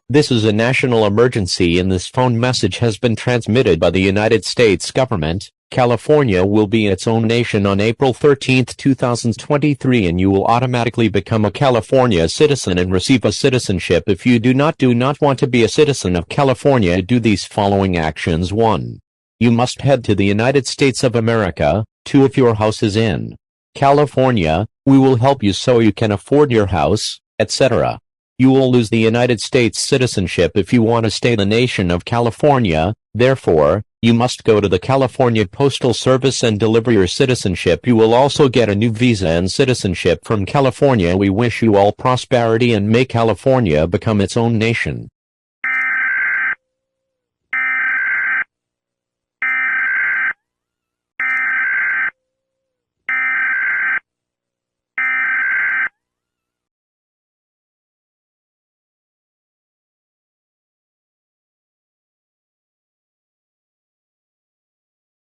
This is a national emergency and this phone message has been transmitted by the United States government. California will be its own nation on April 13, 2023, and you will automatically become a California citizen and receive a citizenship. If you do not want to be a citizen of California, do these following actions. 1. You must head to the United States of America. 2. If your house is in California, we will help you so you can afford your house, etc. You will lose the United States citizenship if you want to stay in the nation of California. Therefore, you must go to the California Postal Service and deliver your citizenship. You will also get a new visa and citizenship from California. We wish you all prosperity and may California become its own nation.